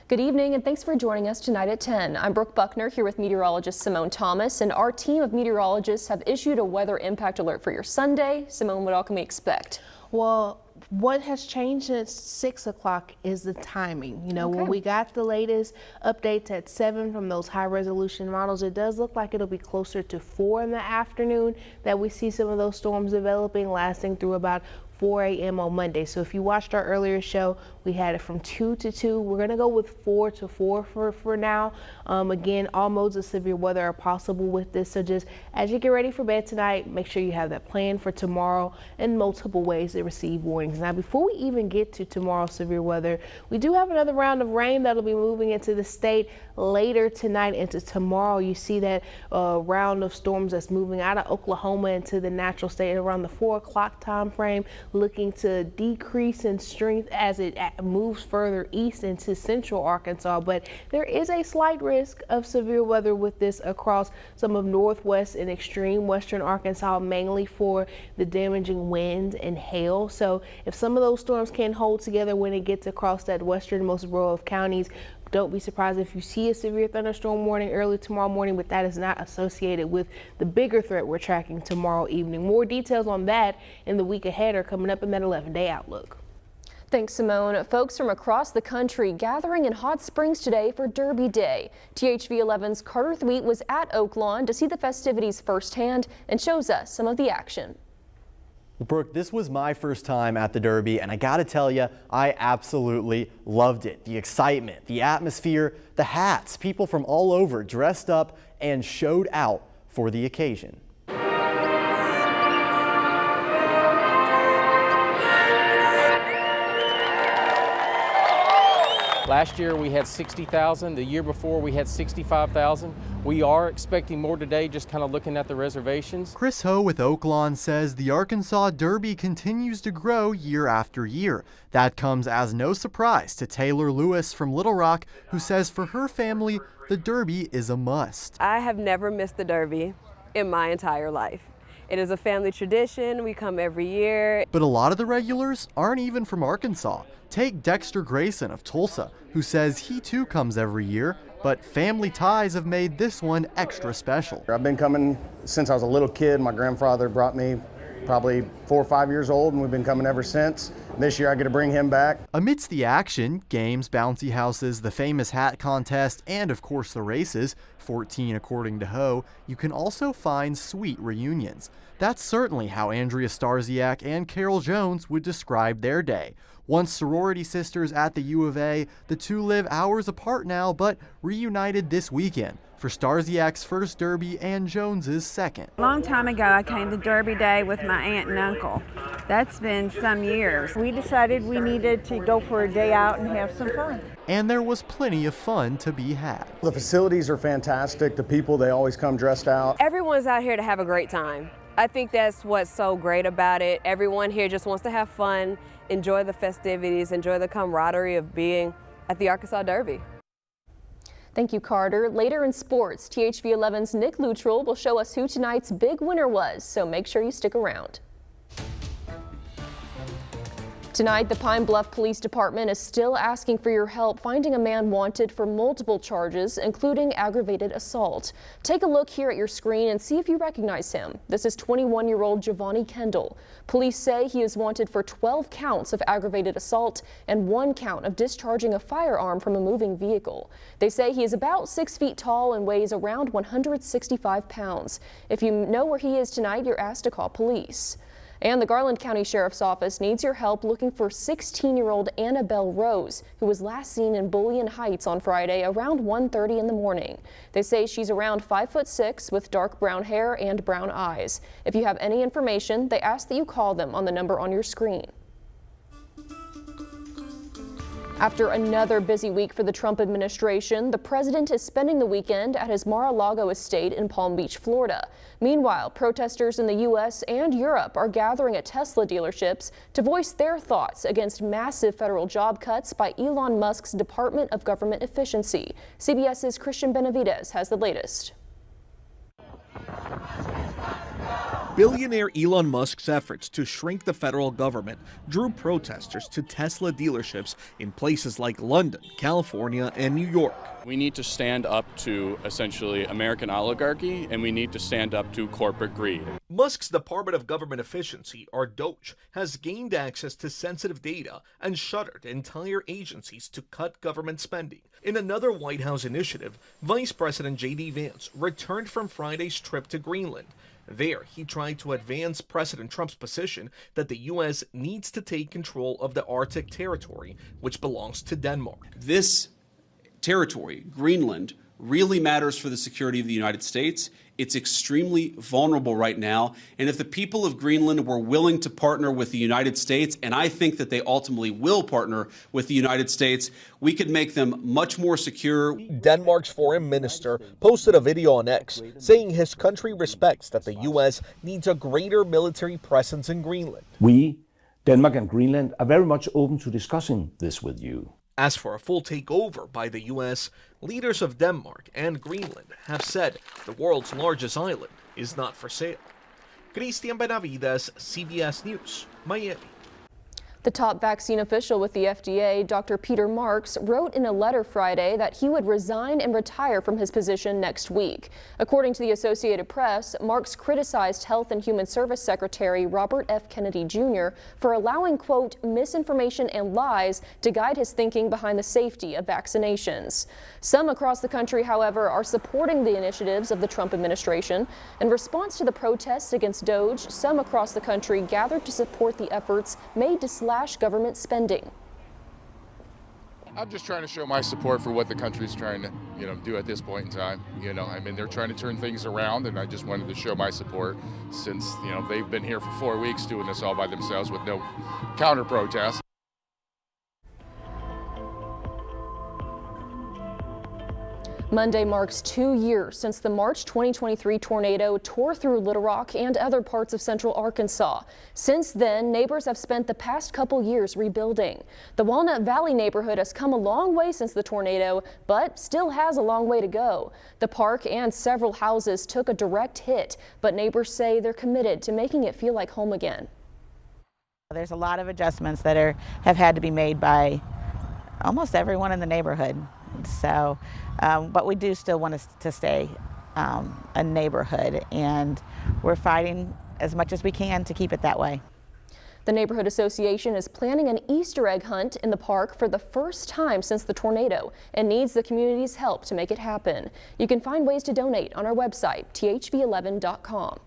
Good evening and thanks for joining us tonight at 10. I'm Brooke Buckner here with meteorologist Simone Thomas, and our team of meteorologists have issued a weather impact alert for your Sunday. Simone, what all can we expect? Well, what has changed since 6 o'clock is the timing. When we got the latest updates at 7 from those high resolution models, it does look like it'll be closer to 4 in the afternoon that we see some of those storms developing, lasting through about 4 a.m. on Monday. So if you watched our earlier show, we had it from 2 to 2. We're going to go with 4 to 4 for now. Again, all modes of severe weather are possible with this. So just as you get ready for bed tonight, make sure you have that plan for tomorrow and multiple ways to receive warnings. Now, before we even get to tomorrow's severe weather, we do have another round of rain that'll be moving into the state later tonight into tomorrow. You see that round of storms that's moving out of Oklahoma into the natural state around the 4 o'clock time frame, looking to decrease in strength as it moves further east into central Arkansas. But there is a slight risk of severe weather with this across some of northwest and extreme western Arkansas, mainly for the damaging wind and hail. So if some of those storms can hold together when it gets across that westernmost row of counties, don't be surprised if you see a severe thunderstorm warning early tomorrow morning, but that is not associated with the bigger threat we're tracking tomorrow evening. More details on that in the week ahead are coming up in that 11-day outlook. Thanks, Simone. Folks from across the country gathering in Hot Springs today for Derby Day. THV 11's Carter Thweet was at Oaklawn to see the festivities firsthand and shows us some of the action. Well, Brooke, this was my first time at the Derby, and I gotta tell you, I absolutely loved it. The excitement, the atmosphere, the hats, people from all over dressed up and showed out for the occasion. Last year we had 60,000. The year before we had 65,000. We are expecting more today, just kind of looking at the reservations. Chris Ho with Oaklawn says the Arkansas Derby continues to grow year after year. That comes as no surprise to Taylor Lewis from Little Rock, who says for her family, the Derby is a must. I have never missed the Derby in my entire life. It is a family tradition. We come every year. But a lot of the regulars aren't even from Arkansas. Take Dexter Grayson of Tulsa, who says he too comes every year, but family ties have made this one extra special. I've been coming since I was a little kid. My grandfather brought me probably 4 or 5 years old, and we've been coming ever since. This year I get to bring him back. Amidst the action, games, bouncy houses, the famous hat contest, and of course the races, 14 according to Ho, you can also find sweet reunions. That's certainly how Andrea Starziak and Carol Jones would describe their day. Once sorority sisters at the U of A, the two live hours apart now, but reunited this weekend for Starziak's first Derby and Jones's second. A long time ago, I came to Derby Day with my aunt and uncle. That's been some years. We decided we needed to go for a day out and have some fun. And there was plenty of fun to be had. The facilities are fantastic. The people, they always come dressed out. Everyone's out here to have a great time. I think that's what's so great about it. Everyone here just wants to have fun, enjoy the festivities, enjoy the camaraderie of being at the Arkansas Derby. Thank you, Carter. Later in sports, THV 11's Nick Luttrell will show us who tonight's big winner was, so make sure you stick around. Tonight, the Pine Bluff Police Department is still asking for your help finding a man wanted for multiple charges, including aggravated assault. Take a look here at your screen and see if you recognize him. This is 21-year-old Giovanni Kendall. Police say he is wanted for 12 counts of aggravated assault and 1 count of discharging a firearm from a moving vehicle. They say he is about 6 feet tall and weighs around 165 pounds. If you know where he is tonight, you're asked to call police. And the Garland County Sheriff's Office needs your help looking for 16-year-old Annabelle Rose, who was last seen in Bullion Heights on Friday around 1:30 in the morning. They say she's around 5'6" with dark brown hair and brown eyes. If you have any information, they ask that you call them on the number on your screen. After another busy week for the Trump administration, the president is spending the weekend at his Mar-a-Lago estate in Palm Beach, Florida. Meanwhile, protesters in the U.S. and Europe are gathering at Tesla dealerships to voice their thoughts against massive federal job cuts by Elon Musk's Department of Government Efficiency. CBS's Christian Benavides has the latest. Billionaire Elon Musk's efforts to shrink the federal government drew protesters to Tesla dealerships in places like London, California, and New York. We need to stand up to essentially American oligarchy, and we need to stand up to corporate greed. Musk's Department of Government Efficiency, or DOGE, has gained access to sensitive data and shuttered entire agencies to cut government spending. In another White House initiative, Vice President J.D. Vance returned from Friday's trip to Greenland. There, he tried to advance President Trump's position that the U.S. needs to take control of the Arctic territory, which belongs to Denmark. This territory, Greenland, really matters for the security of the United States. It's extremely vulnerable right now. And if the people of Greenland were willing to partner with the United States, and I think that they ultimately will partner with the United States, we could make them much more secure. Denmark's foreign minister posted a video on X saying his country respects that the U.S. needs a greater military presence in Greenland. We, Denmark and Greenland, are very much open to discussing this with you. As for a full takeover by the U.S., leaders of Denmark and Greenland have said the world's largest island is not for sale. Cristian Benavides, CBS News, Miami. The top vaccine official with the FDA, Dr. Peter Marks, wrote in a letter Friday that he would resign and retire from his position next week. According to the Associated Press, Marks criticized Health and Human Service Secretary Robert F. Kennedy Jr. for allowing, quote, misinformation and lies to guide his thinking behind the safety of vaccinations. Some across the country, however, are supporting the initiatives of the Trump administration. In response to the protests against DOGE, some across the country gathered to support the efforts made to slash government spending. I'm just trying to show my support for what the country's trying to, do at this point in time. They're trying to turn things around, and I just wanted to show my support since, they've been here for 4 weeks doing this all by themselves with no counter protest. Monday marks 2 years since the March 2023 tornado tore through Little Rock and other parts of central Arkansas. Since then, neighbors have spent the past couple years rebuilding. The Walnut Valley neighborhood has come a long way since the tornado, but still has a long way to go. The park and several houses took a direct hit, but neighbors say they're committed to making it feel like home again. There's a lot of adjustments that have had to be made by almost everyone in the neighborhood. So, but we do still want to stay a neighborhood, and we're fighting as much as we can to keep it that way. The Neighborhood Association is planning an Easter egg hunt in the park for the first time since the tornado and needs the community's help to make it happen. You can find ways to donate on our website, thv11.com.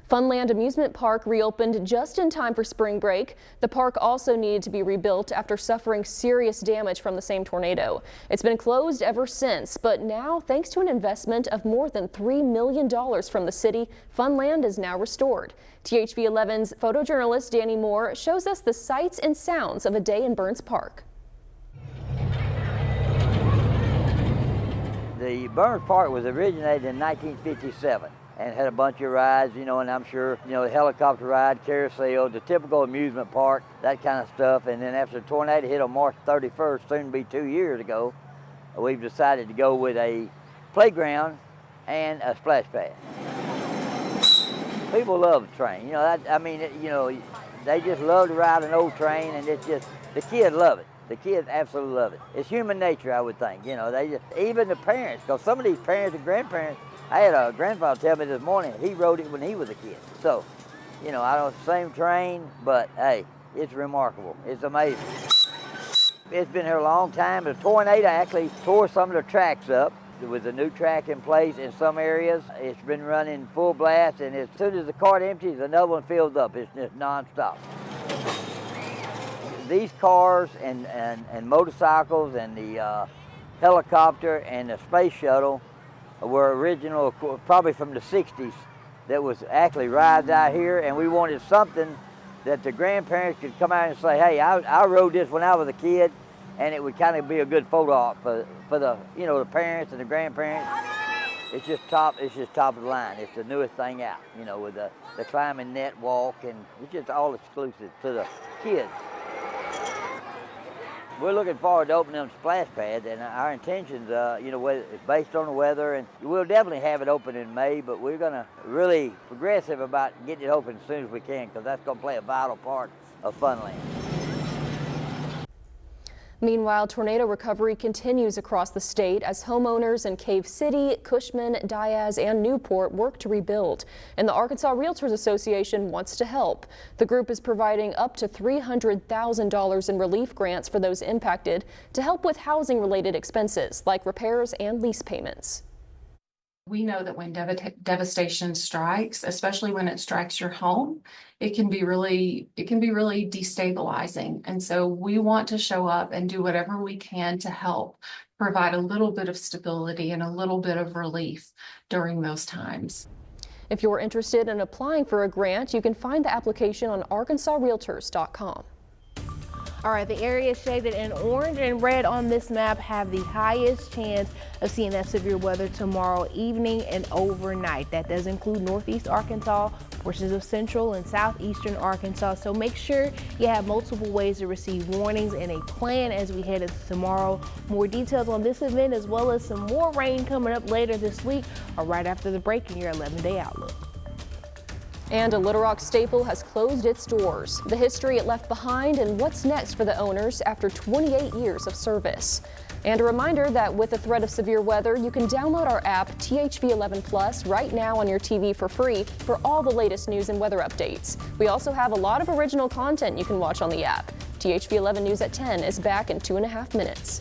Funland Amusement Park reopened just in time for spring break. The park also needed to be rebuilt after suffering serious damage from the same tornado. It's been closed ever since, but now, thanks to an investment of more than $3 million from the city, Funland is now restored. THV11's photojournalist Danny Moore shows us the sights and sounds of a day in Burns Park. The Burns Park was originated in 1957. And had a bunch of rides, and I'm sure, the helicopter ride, carousel, the typical amusement park, that kind of stuff. And then after the tornado hit on March 31st, soon to be 2 years ago, we've decided to go with a playground and a splash pad. People love the train, they just love to ride an old train, and it's just, the kids love it. The kids absolutely love it. It's human nature, I would think, even the parents, because some of these parents and grandparents, I had a grandfather tell me this morning, he rode it when he was a kid. So, I don't same train, but hey, it's remarkable. It's amazing. It's been here a long time. The tornado actually tore some of the tracks up. With a new track in place in some areas, it's been running full blast, and as soon as the cart empties, another one fills up. It's just nonstop. These cars and motorcycles and the helicopter and the space shuttle were original, probably from the 60s, that was actually rides out here, and we wanted something that the grandparents could come out and say, hey, I rode this when I was a kid, and it would kind of be a good photo op for the, the parents and the grandparents. It's just top of the line. It's the newest thing out, with the climbing net walk, and it's just all exclusive to the kids. We're looking forward to opening them splash pads, and our intentions, you know, based on the weather, and we'll definitely have it open in May, but we're going to really progressive about getting it open as soon as we can, because that's going to play a vital part of Funland. Meanwhile, tornado recovery continues across the state as homeowners in Cave City, Cushman, Diaz, and Newport work to rebuild. And the Arkansas Realtors Association wants to help. The group is providing up to $300,000 in relief grants for those impacted to help with housing-related expenses like repairs and lease payments. We know that when devastation strikes, especially when it strikes your home, it can be really destabilizing. And so we want to show up and do whatever we can to help provide a little bit of stability and a little bit of relief during those times. If you're interested in applying for a grant, you can find the application on arkansasrealtors.com. All right, the areas shaded in orange and red on this map have the highest chance of seeing that severe weather tomorrow evening and overnight. That does include northeast Arkansas, portions of central and southeastern Arkansas. So make sure you have multiple ways to receive warnings and a plan as we head into tomorrow. More details on this event as well as some more rain coming up later this week are right after the break in your 11-day outlook. And a Little Rock staple has closed its doors. The history it left behind and what's next for the owners after 28 years of service. And a reminder that with the threat of severe weather, you can download our app THV11 Plus right now on your TV for free for all the latest news and weather updates. We also have a lot of original content you can watch on the app. THV11 News at 10 is back in 2.5 minutes.